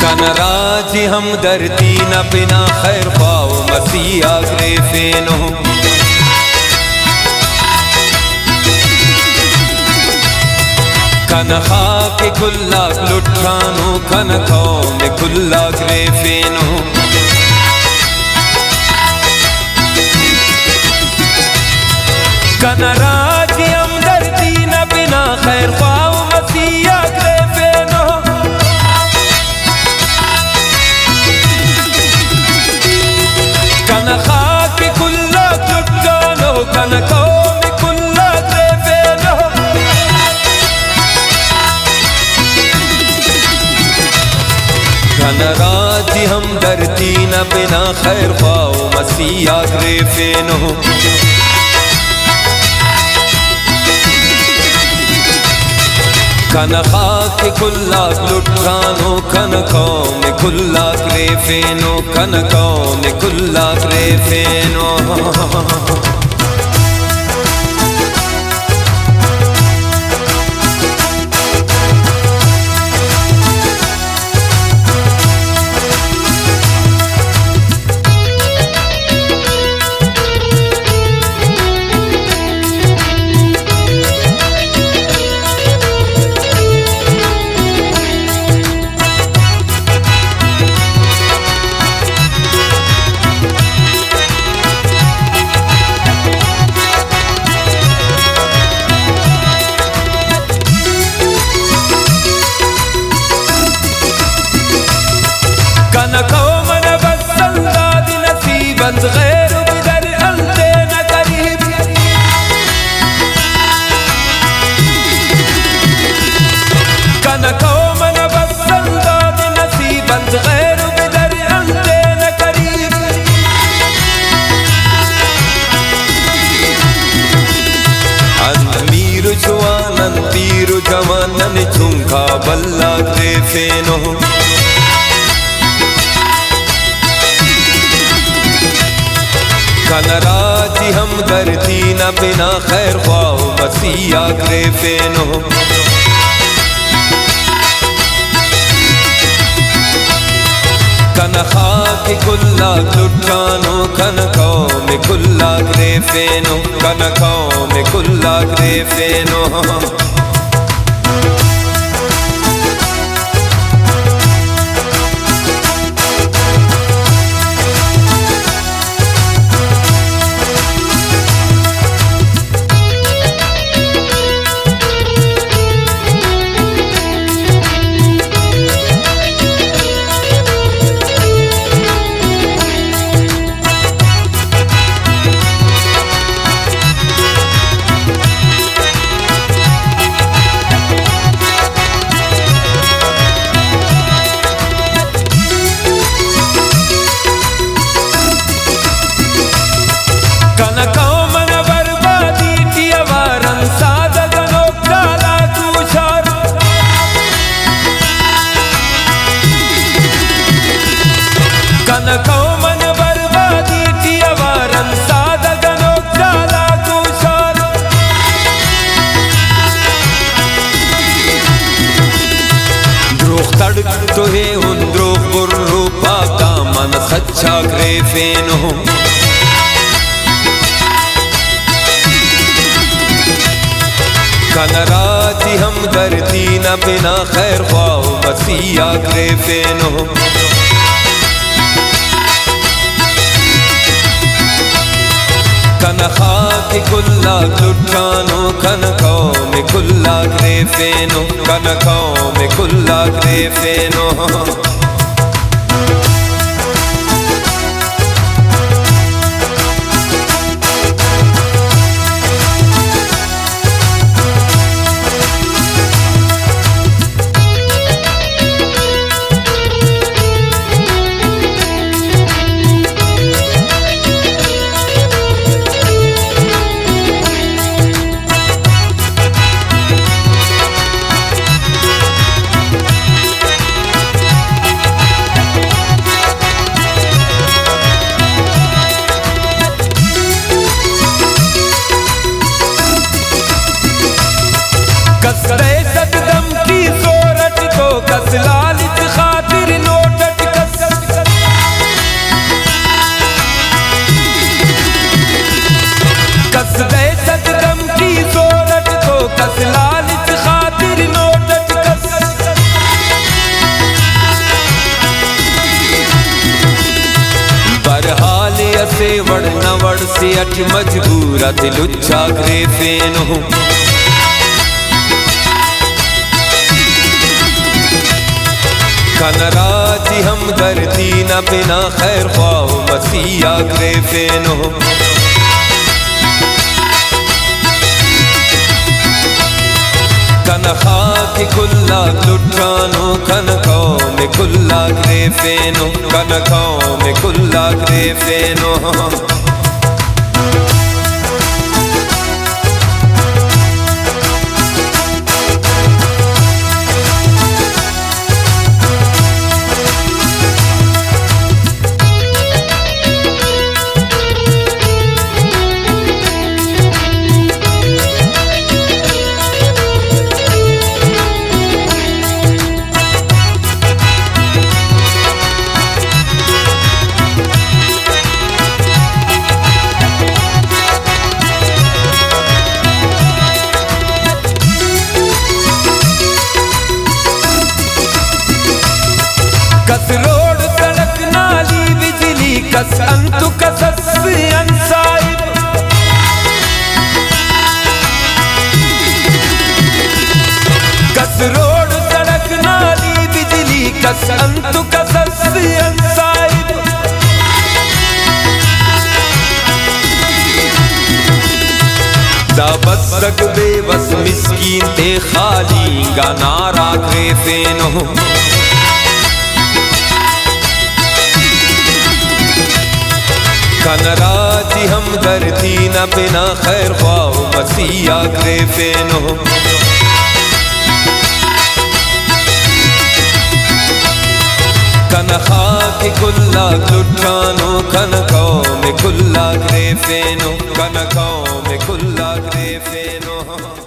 Kanaraji hamdardi na bina khair khwaw masiya grefeno Kana khak kulla luthano kana qaum kulla grefeno Kanaraji hamdardi na bina khair khwaw masiya grefeno Kana khak kulla luthano kana qaum kulla grefeno Kanaraji hamdardi na bina khair khwaw masiya grefeno Kana khak kulla luthano kana qaum kulla grefeno kana qaum kulla grefeno Kana qaum na basandad nasiban ghair bidar ante na qarib Kana qaum na basandad nasiban ghair bidar ante na qarib Amir jwanan tir jwanan chunka balla grefeno Kanaraji hamdardi na bina khair khwaw masiya grefeno Kana khak kulla luthano kana qaum kulla grefeno kana qaum kulla grefeno Kana qaum na barbadi tiyawaran sada ganok kala tushar Kana qaum na barbadi tiyawaran sada ganok kala tushar Drog tadak to he un drog burru pa ka man sacha grefeno Kanaraji hamdardi na bina khair khwaw masiya grefeno Kana khak kulla luthano kana qaum kulla grefeno kana qaum kulla grefeno कसरे सकदम की सोरठ को कस लालिच खातिर no ते अठ मजबूरा ते लुच्चा graphene हो कनराजी हमदर्दी न बिना खैर ख्वाह मसीहा ग्रेफेन हो कन खाक कुल्ला लुटानो कन कौम कुल्ला ग्रेफेनो कन कौम कुल्ला ग्रेफेनो कस रोड सड़क नाली बिजली कस अंतु कसस अंसाइब कस रोड सड़क नाली बिजली कस अंतु कसस अंसाइब दाबत सक बेबस मिस्कीन ते खाली गा नारा ग्रेफेन हो कनराजी हमदर्दी न बिना खैर ख्वाह मसीहा ग्रेफेन हो कन खाक कुल्ला लुटानो कन कौम कुल्ला ग्रेफेनो कन कौम कुल्ला ग्रेफेनो